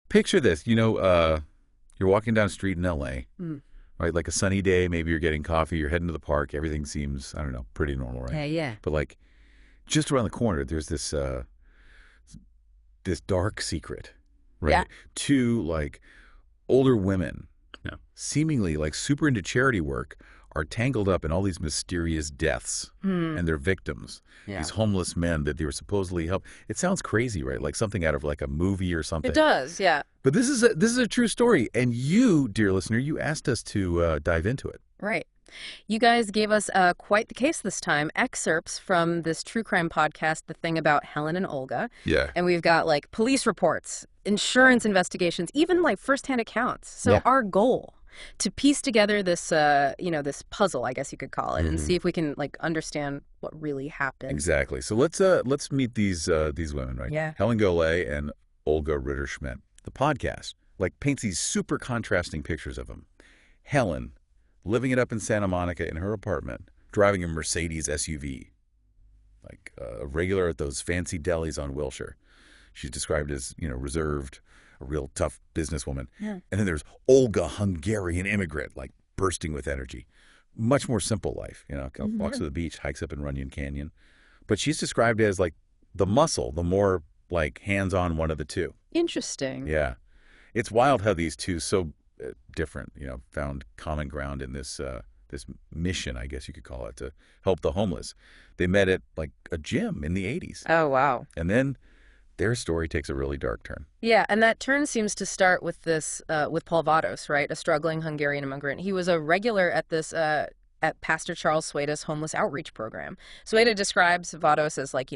Picture this, you're walking down a street in L.A., right? Like a sunny day, maybe you're getting coffee, you're heading to the park, everything seems, I don't know, pretty normal, right? Yeah. But like just around the corner, there's this dark secret, right? Yeah. Two like older women, Yeah. seemingly like super into charity work, are tangled up in all these mysterious deaths and their victims. Yeah. These homeless men that they were supposedly help. It sounds crazy, right? Like something out of like a movie or something. It does, yeah. But this is a true story, and you, dear listener, you asked us to dive into it. Right. You guys gave us quite the case this time, excerpts from this true crime podcast, The Thing About Helen and Olga. Yeah. And we've got like police reports, insurance investigations, even like firsthand accounts. So our goal to piece together this, this puzzle, I guess you could call it, and see if we can like understand what really happened. Exactly. So let's meet these women, right? Yeah. Helen Golay and Olga Ritter-Schmidt. The podcast like paints these super contrasting pictures of them. Helen, living it up in Santa Monica in her apartment, driving a Mercedes SUV, like a regular at those fancy delis on Wilshire. She's described as, reserved, a real tough businesswoman. Yeah. And then there's Olga, Hungarian immigrant, like bursting with energy. Much more simple life, walks to the beach, hikes up in Runyon Canyon. But she's described as like the muscle, the more like hands-on one of the two. Interesting. Yeah. It's wild how these two so different, found common ground in this mission, I guess you could call it, to help the homeless. They met at like a gym in the 80s. Oh, wow. And then their story takes a really dark turn. Yeah, and that turn seems to start with this, with Paul Vados, right? A struggling Hungarian immigrant. He was a regular at this, at Pastor Charles Sueda's homeless outreach program. Sueda describes Vados as like,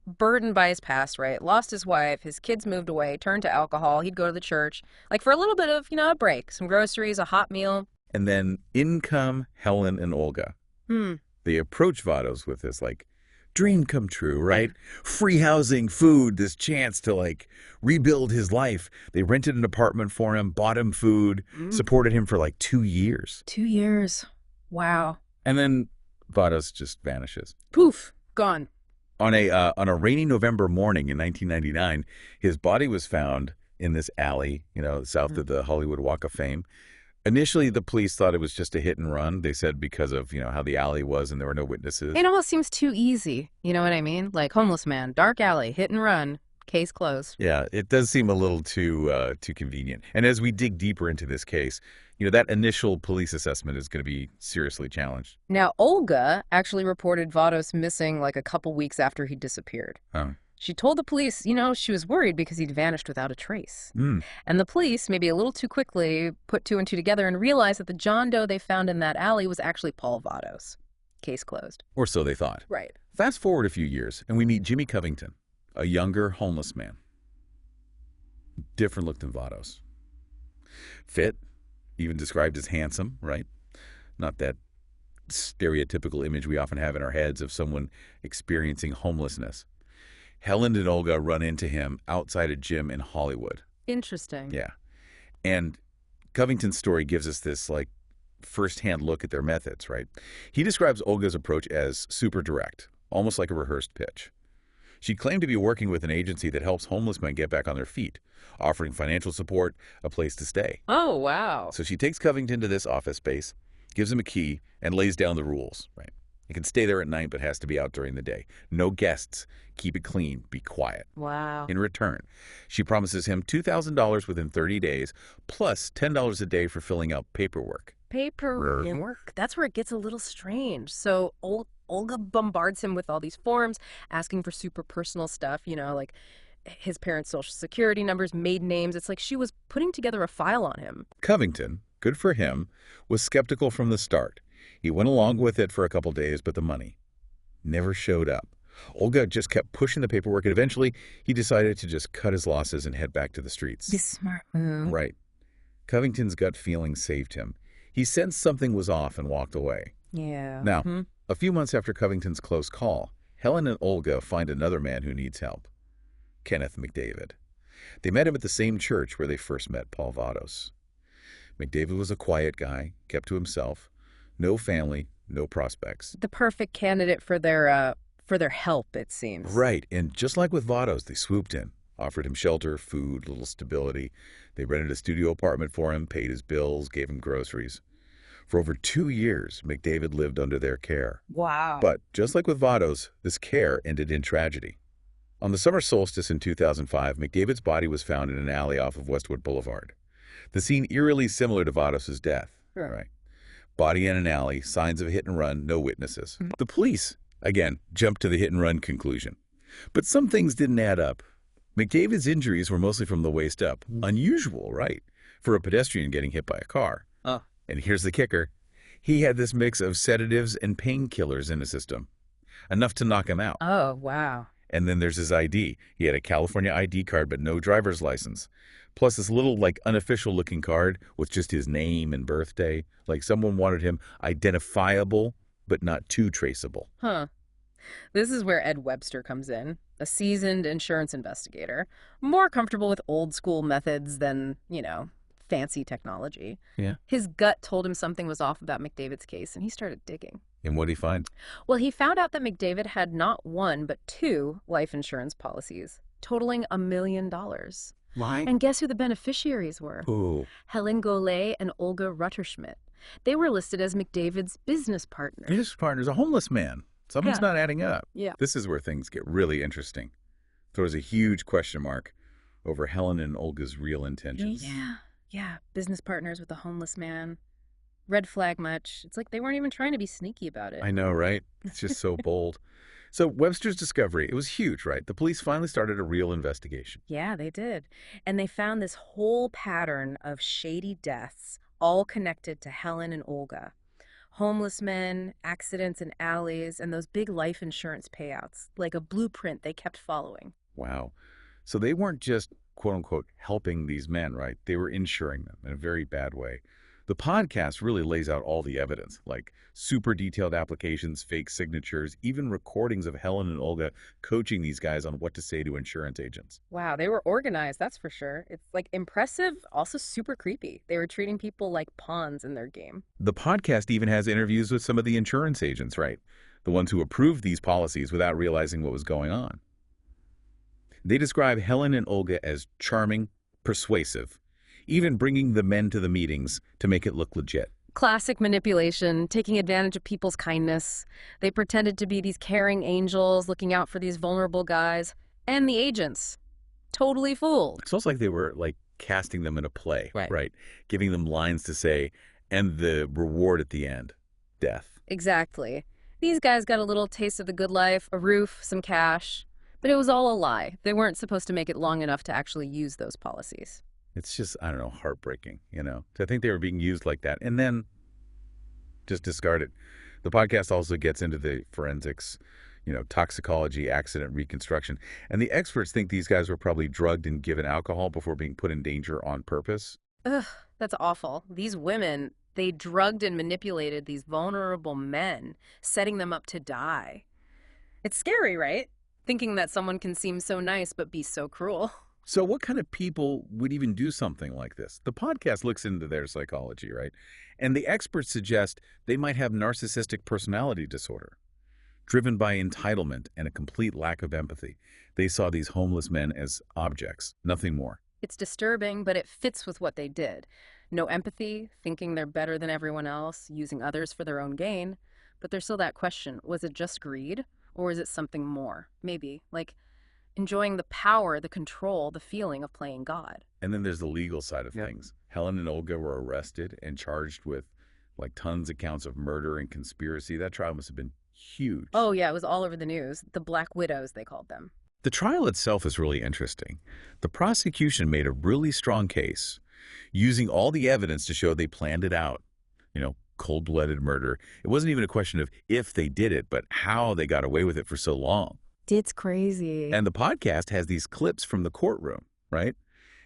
burdened by his past, right? Lost his wife, his kids moved away, turned to alcohol. He'd go to the church, like for a little bit of, a break, some groceries, a hot meal. And then in come Helen and Olga. They approach Vados with this like dream come true, right? Free housing, food, this chance to like rebuild his life. They rented an apartment for him, bought him food, supported him for like 2 years. 2 years. Wow. And then Vados just vanishes. Poof, gone. On a rainy November morning in 1999, his body was found in this alley, south of the Hollywood Walk of Fame. Initially, the police thought it was just a hit and run. They said because of, how the alley was and there were no witnesses. It almost seems too easy. You know what I mean? Like homeless man, dark alley, hit and run, case closed. Yeah, it does seem a little too convenient. And as we dig deeper into this case, that initial police assessment is going to be seriously challenged. Now, Olga actually reported Vados missing like a couple weeks after he disappeared. Oh. She told the police, she was worried because he'd vanished without a trace. And the police, maybe a little too quickly, put two and two together and realized that the John Doe they found in that alley was actually Paul Vados. Case closed. Or so they thought. Right. Fast forward a few years, and we meet Jimmy Covington, a younger homeless man. Different look than Vados. Fit, even described as handsome, right? Not that stereotypical image we often have in our heads of someone experiencing homelessness. Helen and Olga run into him outside a gym in Hollywood. Interesting. Yeah. And Covington's story gives us this, like, firsthand look at their methods, right? He describes Olga's approach as super direct, almost like a rehearsed pitch. She claimed to be working with an agency that helps homeless men get back on their feet, offering financial support, a place to stay. Oh, wow. So she takes Covington to this office space, gives him a key, and lays down the rules, right? He can stay there at night, but has to be out during the day. No guests. Keep it clean. Be quiet. Wow. In return, she promises him $2,000 within 30 days, plus $10 a day for filling out paperwork. Paperwork. That's where it gets a little strange. So Olga bombards him with all these forms, asking for super personal stuff, like his parents' social security numbers, maiden names. It's like she was putting together a file on him. Covington, good for him, was skeptical from the start. He went along with it for a couple days, but the money never showed up. Olga just kept pushing the paperwork, and eventually he decided to just cut his losses and head back to the streets. The smart move. Right. Covington's gut feeling saved him. He sensed something was off and walked away. Yeah. Now, a few months after Covington's close call, Helen and Olga find another man who needs help, Kenneth McDavid. They met him at the same church where they first met Paul Vados. McDavid was a quiet guy, kept to himself, no family, no prospects. The perfect candidate for their help, it seems. Right, and just like with Vados, they swooped in, offered him shelter, food, little stability. They rented a studio apartment for him, paid his bills, gave him groceries. For over 2 years, McDavid lived under their care. Wow. But just like with Vados, this care ended in tragedy. On the summer solstice in 2005, McDavid's body was found in an alley off of Westwood Boulevard. The scene eerily similar to Vados' death. Sure. Right. Body in an alley, signs of a hit and run, no witnesses. The police, again, jumped to the hit and run conclusion. But some things didn't add up. McDavid's injuries were mostly from the waist up. Unusual, right, for a pedestrian getting hit by a car. And here's the kicker. He had this mix of sedatives and painkillers in his system, enough to knock him out. Oh, wow. And then there's his ID. He had a California ID card, but no driver's license. Plus this little, unofficial looking card with just his name and birthday. Like someone wanted him identifiable, but not too traceable. Huh. This is where Ed Webster comes in, a seasoned insurance investigator, more comfortable with old school methods than, fancy technology. Yeah. His gut told him something was off about McDavid's case, and he started digging. And what did he find? Well, he found out that McDavid had not one, but two life insurance policies, totaling $1 million. Why? And guess who the beneficiaries were? Ooh. Helen Golay and Olga Rutterschmidt. They were listed as McDavid's business partners. His partner's a homeless man. Something's not adding up. Yeah. This is where things get really interesting. Throws a huge question mark over Helen and Olga's real intentions. Yeah. Business partners with a homeless man. Red flag much. It's like they weren't even trying to be sneaky about it. I know, right? It's just so bold. So Webster's discovery, it was huge, right? The police finally started a real investigation. Yeah, they did. And they found this whole pattern of shady deaths, all connected to Helen and Olga. Homeless men, accidents in alleys, and those big life insurance payouts, like a blueprint they kept following. Wow. So they weren't just, quote unquote, helping these men, right? They were insuring them in a very bad way. The podcast really lays out all the evidence, like super detailed applications, fake signatures, even recordings of Helen and Olga coaching these guys on what to say to insurance agents. Wow, they were organized, that's for sure. It's impressive, also super creepy. They were treating people like pawns in their game. The podcast even has interviews with some of the insurance agents, right? The ones who approved these policies without realizing what was going on. They describe Helen and Olga as charming, persuasive, even bringing the men to the meetings to make it look legit. Classic manipulation, taking advantage of people's kindness. They pretended to be these caring angels looking out for these vulnerable guys. And the agents. Totally fooled. It's almost like they were casting them in a play, right? Giving them lines to say, and the reward at the end, death. Exactly. These guys got a little taste of the good life, a roof, some cash. But it was all a lie. They weren't supposed to make it long enough to actually use those policies. It's just, I don't know, heartbreaking, to think they were being used like that and then just discard it. The podcast also gets into the forensics, toxicology, accident reconstruction. And the experts think these guys were probably drugged and given alcohol before being put in danger on purpose. Ugh, that's awful. These women, they drugged and manipulated these vulnerable men, setting them up to die. It's scary, right? Thinking that someone can seem so nice but be so cruel. So what kind of people would even do something like this? The podcast looks into their psychology, right? And the experts suggest they might have narcissistic personality disorder, driven by entitlement and a complete lack of empathy. They saw these homeless men as objects, nothing more. It's disturbing, but it fits with what they did. No empathy, thinking they're better than everyone else, using others for their own gain. But there's still that question, was it just greed? Or is it something more? Maybe, enjoying the power, the control, the feeling of playing God. And then there's the legal side of things. Helen and Olga were arrested and charged with tons of counts of murder and conspiracy. That trial must have been huge. Oh yeah, it was all over the news. The Black Widows, they called them. The trial itself is really interesting. The prosecution made a really strong case, using all the evidence to show they planned it out. Cold-blooded murder. It wasn't even a question of if they did it, but how they got away with it for so long. It's crazy. And the podcast has these clips from the courtroom, right?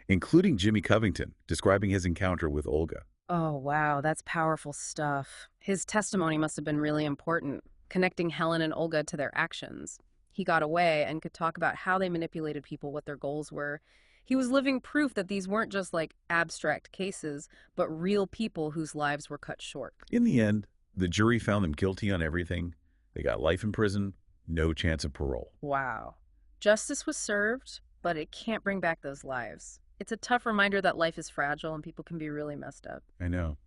Including Jimmy Covington describing his encounter with Olga. Oh, wow, that's powerful stuff. His testimony must have been really important, connecting Helen and Olga to their actions. He got away and could talk about how they manipulated people, what their goals were. He was living proof that these weren't just abstract cases, but real people whose lives were cut short. In the end, the jury found them guilty on everything. They got life in prison, no chance of parole. Wow. Justice was served, but it can't bring back those lives. It's a tough reminder that life is fragile and people can be really messed up. I know.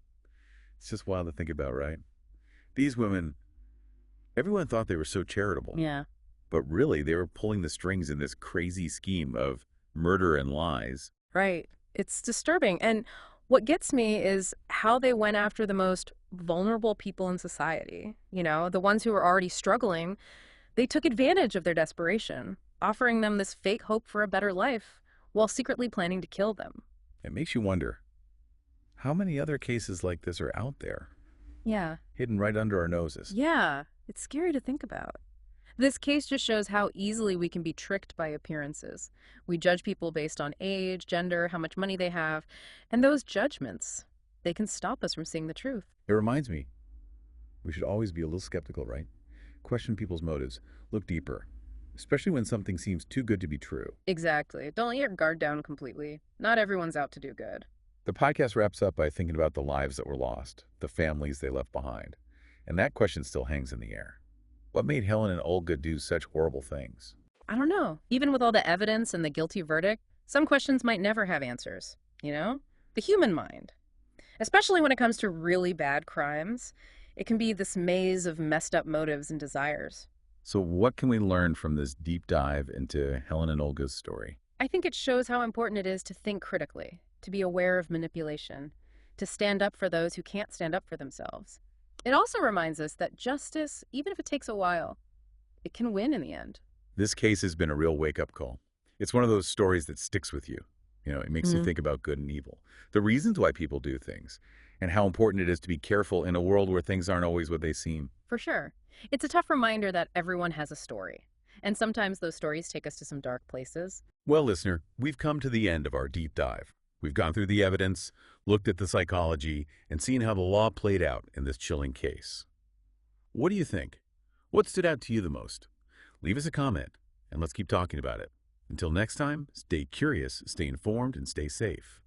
It's just wild to think about, right? These women, everyone thought they were so charitable, Yeah. but really they were pulling the strings in this crazy scheme of murder and lies. Right. It's disturbing. And what gets me is how they went after the most vulnerable people in society. The ones who were already struggling. They took advantage of their desperation, offering them this fake hope for a better life while secretly planning to kill them. It makes you wonder, how many other cases like this are out there, Yeah. hidden right under our noses? Yeah. It's scary to think about. This case just shows how easily we can be tricked by appearances. We judge people based on age, gender, how much money they have, and those judgments, they can stop us from seeing the truth. It reminds me, we should always be a little skeptical, right? Question people's motives. Look deeper, especially when something seems too good to be true. Exactly. Don't let your guard down completely. Not everyone's out to do good. The podcast wraps up by thinking about the lives that were lost, the families they left behind. And that question still hangs in the air. What made Helen and Olga do such horrible things? I don't know. Even with all the evidence and the guilty verdict, some questions might never have answers. The human mind. Especially when it comes to really bad crimes, it can be this maze of messed up motives and desires. So what can we learn from this deep dive into Helen and Olga's story? I think it shows how important it is to think critically, to be aware of manipulation, to stand up for those who can't stand up for themselves. It also reminds us that justice, even if it takes a while, it can win in the end. This case has been a real wake-up call. It's one of those stories that sticks with you. It makes you think about good and evil, the reasons why people do things, and how important it is to be careful in a world where things aren't always what they seem. For sure. It's a tough reminder that everyone has a story. And sometimes those stories take us to some dark places. Well, listener, we've come to the end of our deep dive. We've gone through the evidence, looked at the psychology, and seen how the law played out in this chilling case. What do you think? What stood out to you the most? Leave us a comment, and let's keep talking about it. Until next time, stay curious, stay informed, and stay safe.